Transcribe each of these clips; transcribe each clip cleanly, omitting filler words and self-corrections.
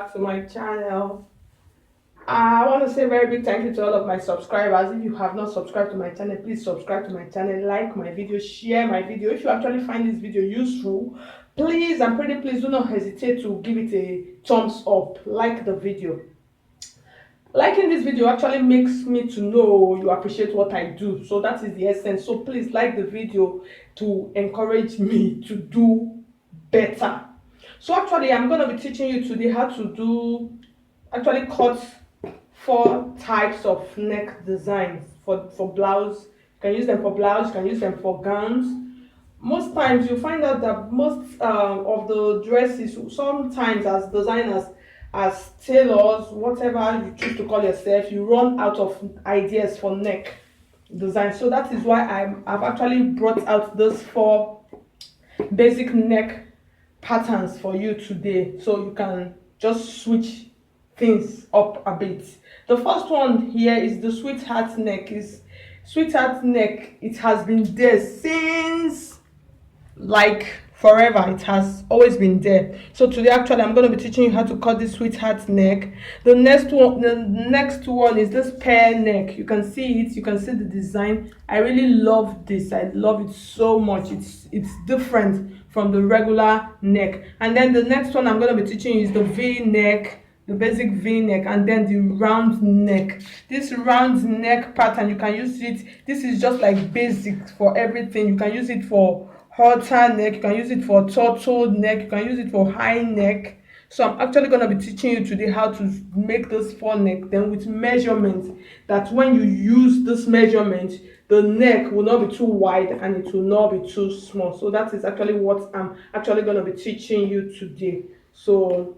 back to my channel. I want to say a very big thank you to all of my subscribers. If you have not subscribed to my channel, please subscribe to my channel, like my video, share my video. If you actually find this video useful, please and pretty please do not hesitate to give it a thumbs up, like the video. Liking this video actually makes me to know you appreciate what I do, so that is the essence. So please like the video to encourage me to do better. So actually I'm going to be teaching you today how to do actually cut 4 types of neck designs for blouse. You can use them for blouse, you can use them for gowns. Most times you find out that most of the dresses, sometimes as designers, as tailors, whatever you choose to call yourself, you run out of ideas for neck design. So that is why I've actually brought out those 4 basic neck patterns for you today, so you can just switch things up a bit. The first one here is the sweetheart neck. It has been there since like forever. It has always been there. So today actually I'm going to be teaching you how to cut this sweetheart neck. The next one is this pear neck. You can see it, you can see the design. I really love this. I love it so much. It's different from the regular neck. And then the next one I'm going to be teaching you is the v neck, the basic v neck, and then the round neck. This round neck pattern, you can use it, this is just like basic for everything. You can use it for halter neck, you can use it for turtle neck, you can use it for high neck. So I'm actually going to be teaching you today how to make this 4 neck, then with measurements, that when you use this measurement, the neck will not be too wide and it will not be too small. So that is actually what I'm actually going to be teaching you today. So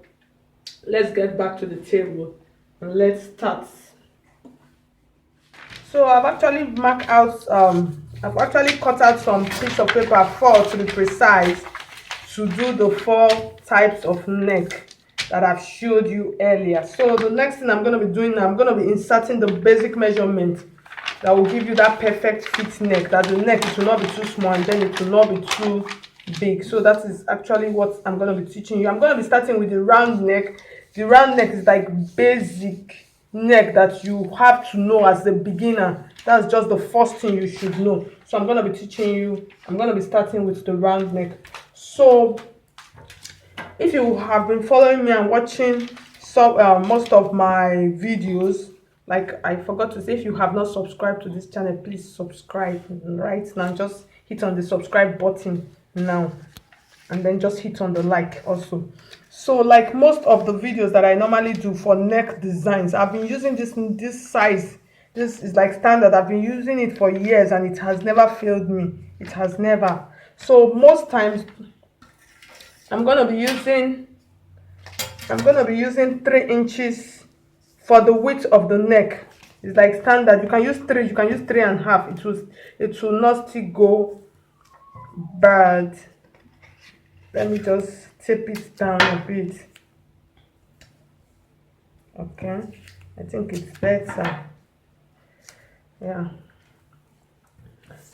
let's get back to the table and let's start. So I've actually marked out I've actually cut out some piece of paper, 4 to be precise, to do the 4 types of neck that I've showed you earlier. So the next thing I'm going to be doing now, I'm going to be inserting the basic measurement that will give you that perfect fit neck, that the neck, it will not be too small and then it will not be too big. So that is actually what I'm going to be teaching you. I'm going to be starting with the round neck. The round neck is like basic neck that you have to know as a beginner. That's just the first thing you should know. So I'm going to be teaching you, I'm going to be starting with the round neck. So if you have been following me and watching most of my videos, like I forgot to say, if you have not subscribed to this channel, please subscribe right now. Just hit on the subscribe button now and then just hit on the like also. So like most of the videos that I normally do for neck designs, I've been using this size. This is like standard. I've been using it for years and it has never failed me. It has never. So most times I'm gonna be using 3 inches for the width of the neck. It's like standard. You can use 3, you can use 3.5. It will not still go bad. Let me just tape it down a bit. Okay, I think it's better. Yeah,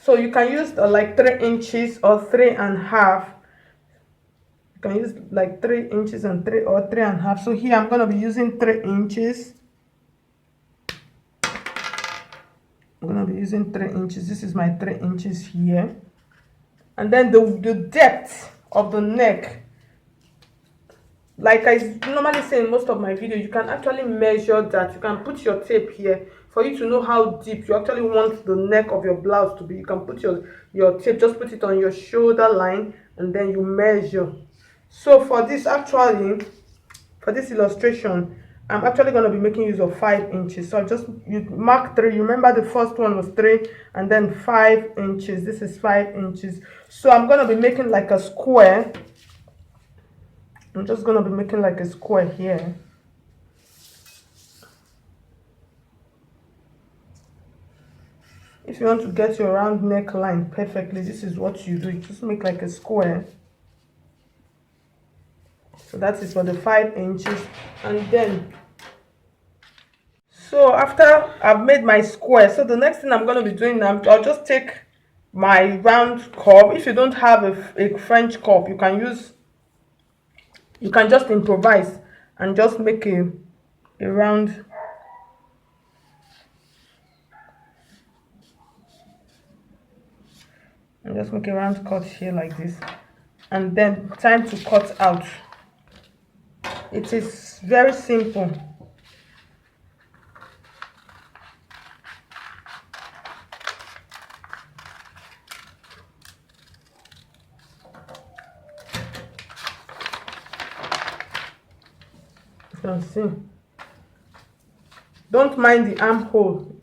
so you can use like 3 inches or 3.5. You can use like 3 inches and 3 or 3.5. So here I'm going to be using 3 inches. I'm going to be using 3 inches. This is my 3 inches here. And then the depth of the neck, like I normally say in most of my videos, you can actually measure that. You can put your tape here for you to know how deep you actually want the neck of your blouse to be. You can put your tape, just put it on your shoulder line and then you measure. So for this illustration, I'm actually going to be making use of 5 inches. So you mark 3. You remember the first one was 3 and then 5 inches. This is 5 inches. So I'm going to be making like a square. I'm just going to be making like a square here. If you want to get your round neckline perfectly, this is what you do. You just make like a square. So that is for the 5 inches. And then, so after I've made my square, so the next thing I'm going to be doing now, I'll just take my round curve. If you don't have a French curve, you can just improvise and just make a round. And just make a round cut here like this, and then time to cut out. It is very simple. You can see. Don't mind the armhole.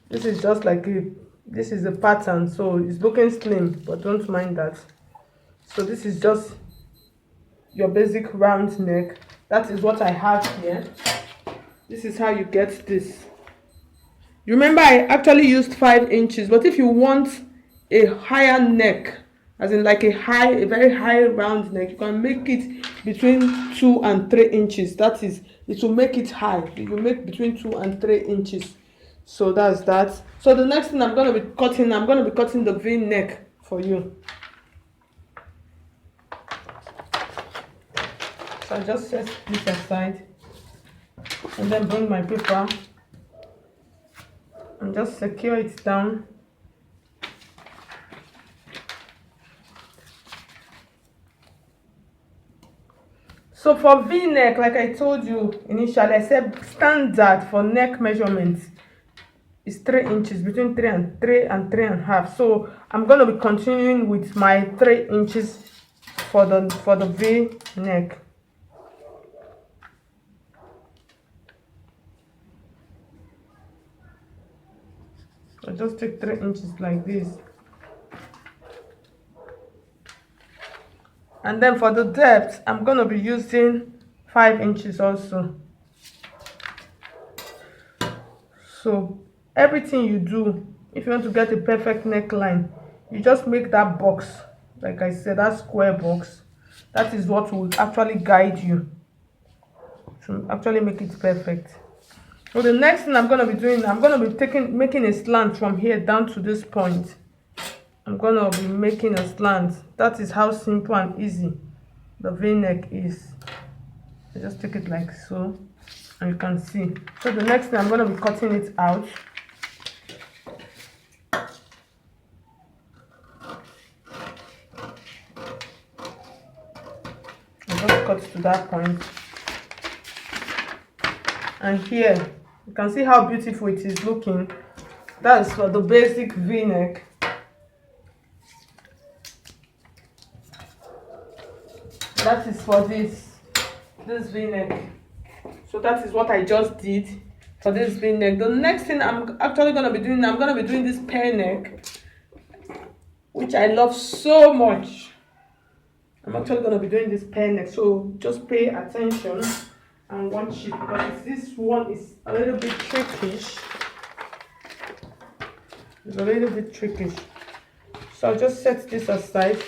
This is just like this is the pattern, so it's looking slim, but don't mind that. So this is just your basic round neck. That is what I have here. This is how you get this. Remember, I actually used 5 inches, but if you want a higher neck, as in like a very high round neck, you can make it between 2 and 3 inches. That is, it will make it high. You make between 2 and 3 inches. So that's that. So the next thing I'm going to be cutting the v-neck for you. So I just set this aside and then bring my paper and just secure it down. So for v-neck, like I told you initially, I said standard for neck measurements is 3 inches, between 3 and 3.5. So I'm going to be continuing with my 3 inches for the v-neck. So just take 3 inches like this. And then for the depth, I'm going to be using 5 inches also. So everything you do, if you want to get a perfect neckline, you just make that box, like I said, that square box. That is what will actually guide you to actually make it perfect. So the next thing I'm going to be doing, I'm going to be making a slant from here down to this point. I'm going to be making a slant. That is how simple and easy the v-neck is. I just take it like so, and you can see. So the next thing, I'm going to be cutting it out. I just cut to that point. And here, you can see how beautiful it is looking. That is for the basic v-neck. That is for this v-neck. So that is what I just did for this v-neck. The next thing I'm actually going to be doing, I'm going to be doing this pear neck, which I love so much. I'm actually going to be doing this pear neck, so just pay attention and watch it, because this one is a little bit trickish. It's a little bit trickish. So I'll just set this aside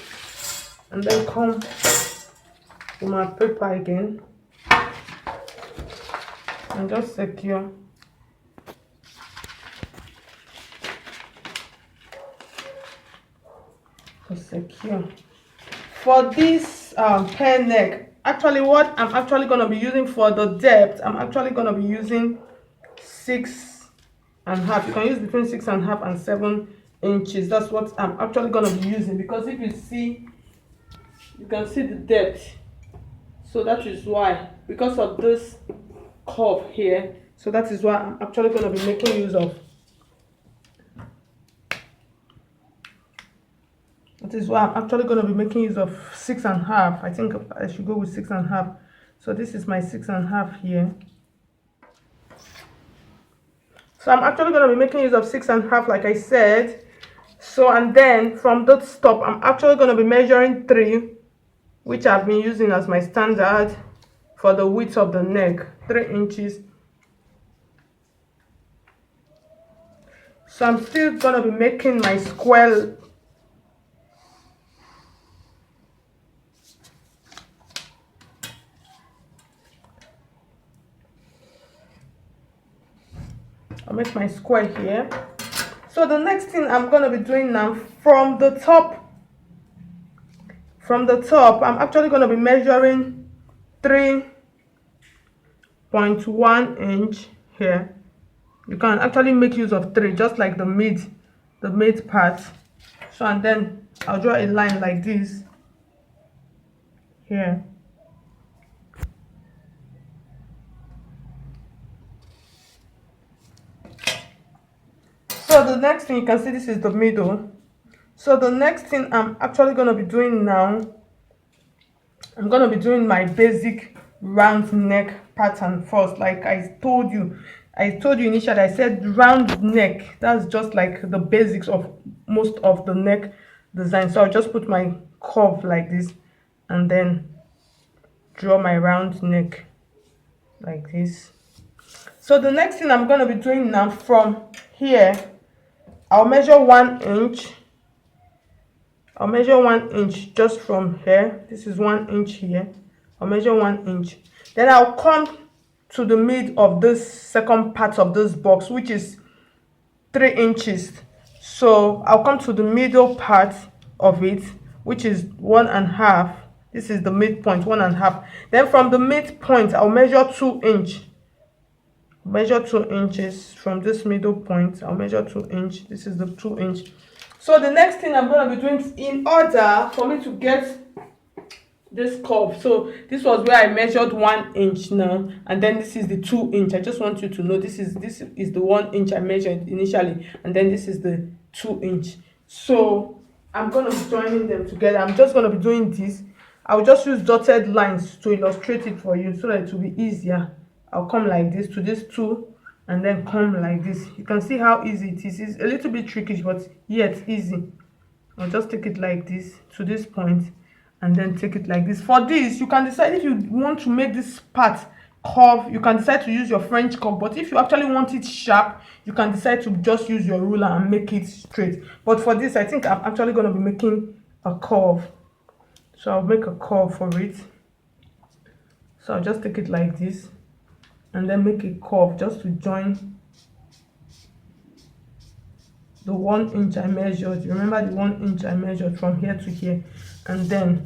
and then come to my paper again and just secure. Secure. For this pear neck, actually what I'm actually going to be using for the depth, I'm actually going to be using 6.5. You can use between 6.5 and 7 inches. That's what I'm actually going to be using, because if you see, you can see the depth. So that is why, because of this curve here, so that is why I'm actually going to be making use of. That is why I'm actually going to be making use of 6.5. I think I should go with 6.5. So this is my 6.5 here. So I'm actually going to be making use of 6.5, like I said. So, and then from the top, I'm actually going to be measuring 3, which I've been using as my standard for the width of the neck, 3 inches. So I'm still going to be making my square. I'll make my square here. So the next thing I'm going to be doing now, from the top, I'm actually going to be measuring 3 0.1 inch here. You can actually make use of 3, just like the mid part. So, and then I'll draw a line like this here. So the next thing, you can see this is the middle. So the next thing I'm actually going to be doing now, I'm going to be doing my basic round neck pattern first. Like I told you initially, I said round neck, that's just like the basics of most of the neck design. So I'll just put my curve like this and then draw my round neck like this. So the next thing I'm going to be doing now, from here I'll measure 1 inch. I'll measure 1 inch just from here. This is 1 inch here. I'll measure 1 inch. Then I'll come to the mid of this second part of this box, which is 3 inches. So I'll come to the middle part of it, which is 1.5. This is the midpoint, 1.5. Then from the midpoint, I'll measure 2 inch. Measure 2 inches from this middle point. I'll measure 2 inch. This is the 2 inch. So the next thing I'm going to be doing, in order for me to get this curve, so this was where I measured 1 inch now, and then this is the 2 inch. I just want you to know this is the 1 inch I measured initially, and then this is the 2 inch. So I'm going to be joining them together. I'm just going to be doing this. I'll just use dotted lines to illustrate it for you so that it will be easier. I'll come like this to this 2 and then come like this. You can see how easy it is. It's a little bit tricky, but yet easy. I'll just take it like this to this point and then take it like this. For this, you can decide if you want to make this part curve. You can decide to use your French curve, but if you actually want it sharp, you can decide to just use your ruler and make it straight. But for this, I think I'm actually going to be making a curve. So I'll make a curve for it. So I'll just take it like this and then make a curve just to join the 1 inch I measured. You remember the 1 inch I measured from here to here, and then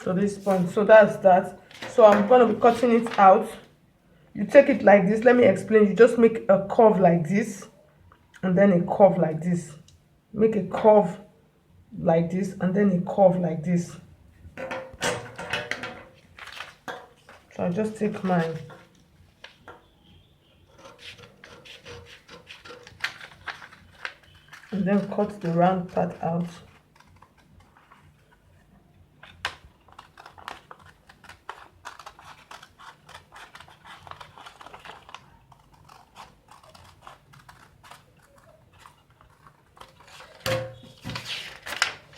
to this point. So that's that. So I'm going to be cutting it out. You take it like this. Let me explain. You just make a curve like this and then a curve like this. Make a curve like this and then a curve like this. So I just take mine and then cut the round part out.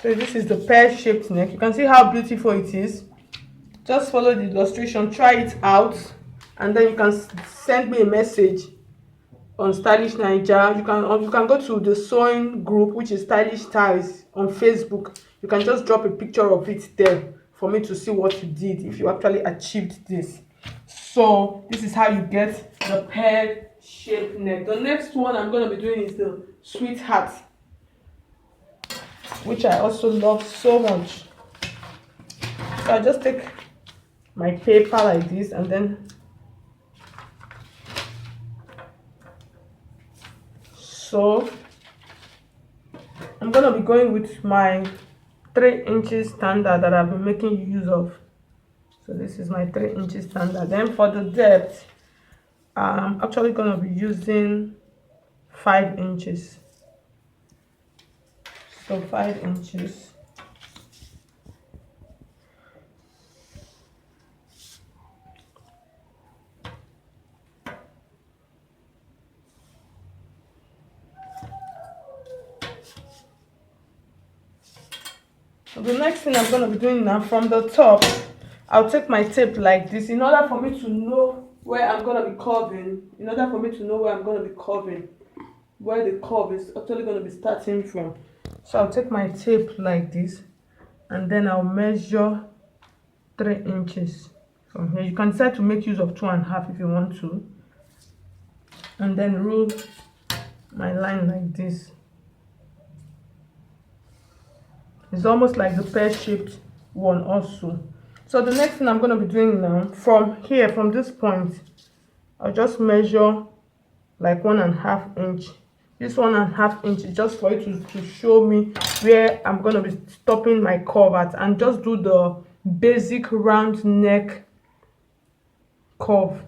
So this is the pear-shaped neck. You can see how beautiful it is. Just follow the illustration, try it out, and then you can send me a message on Stylish Naija. You can go to the sewing group, which is Stylish Styles on Facebook. You can just drop a picture of it there for me to see what you did, if you actually achieved this. So this is how you get the pear-shaped neck. The next one I'm going to be doing is the sweetheart, which I also love so much. So I just take my paper like this and then sew. I'm going to be going with my 3 inches standard that I've been making use of. So this is my 3 inches standard. Then for the depth, I'm actually going to be using 5 inches. So 5 inches. So the next thing I'm going to be doing now, from the top, I'll take my tape like this in order for me to know where I'm going to be curving. In order for me to know where I'm going to be curving, where the curve is actually going to be starting from. So I'll take my tape like this and then I'll measure 3 inches from here. You can decide to make use of 2.5 if you want to, and then rule my line like this. It's almost like the pear-shaped one also. So the next thing I'm going to be doing now, from here, from this point, I'll just measure like 1.5 inch. This 1.5 inch is just for you to show me where I'm going to be stopping my curve at, and just do the basic round neck curve,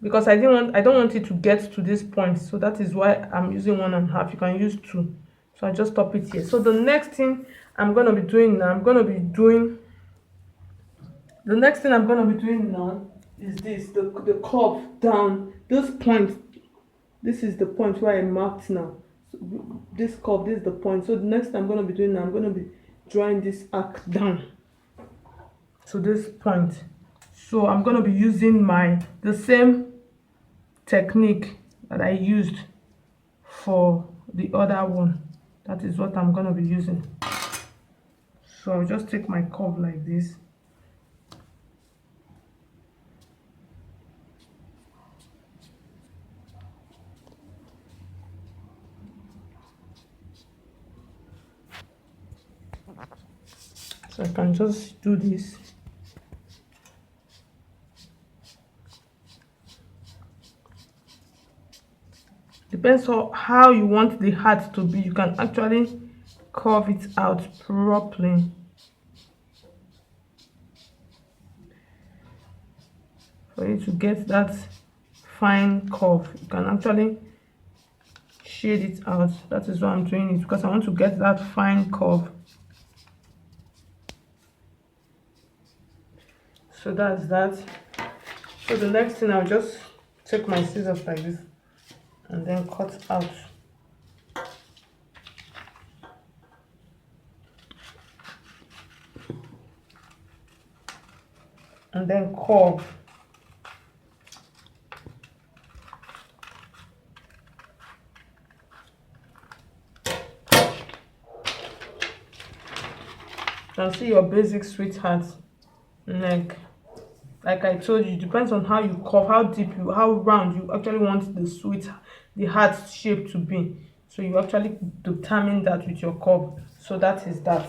because I don't want it to get to this point, so that is why I'm using 1.5. You can use 2. So I just stop it here. So the next thing I'm going to be doing now, the next thing I'm going to be doing now is this, the curve down this point. This is the point where I marked now. So this curve, this is the point. So the next thing I'm going to be doing now, I'm going to be drawing this arc down to this point. So I'm going to be using the same technique that I used for the other one. That is what I'm going to be using. So I'll just take my curve like this. So I can just do this. Depends on how you want the hat to be. You can actually curve it out properly. For you to get that fine curve, you can actually shade it out. That is why I'm doing it, because I want to get that fine curve. So that's that. So the next thing, I'll just take my scissors like this and then cut out. And then curve. You can see your basic sweetheart neck. Like I told you, it depends on how you curve, how deep how round you actually want the heart shape to be. So you actually determine that with your curve. So that is that.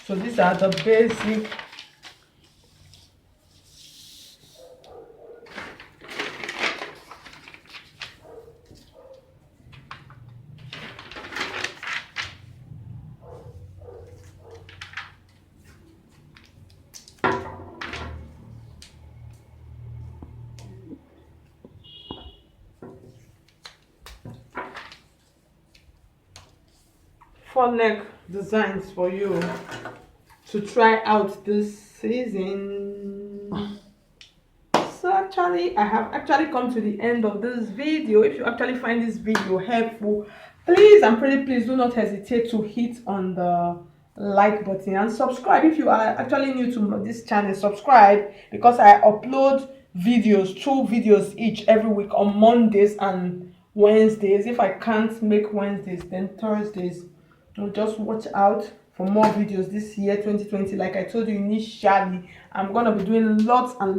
So these are the basic neck designs for you to try out this season. So actually, I have come to the end of this video. If you actually find this video helpful, please and please do not hesitate to hit on the like button and subscribe. If you are actually new to this channel, subscribe, because I upload videos, 2 videos each every week on Mondays and Wednesdays. If I can't make Wednesdays, then Thursdays. So just watch out for more videos this year, 2020. Like I told you initially, I'm gonna be doing lots of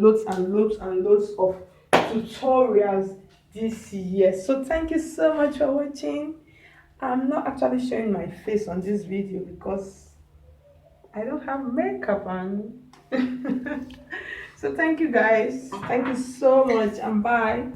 tutorials this year. So thank you so much for watching. I'm not actually showing my face on this video because I don't have makeup on. So thank you guys, thank you so much, and bye.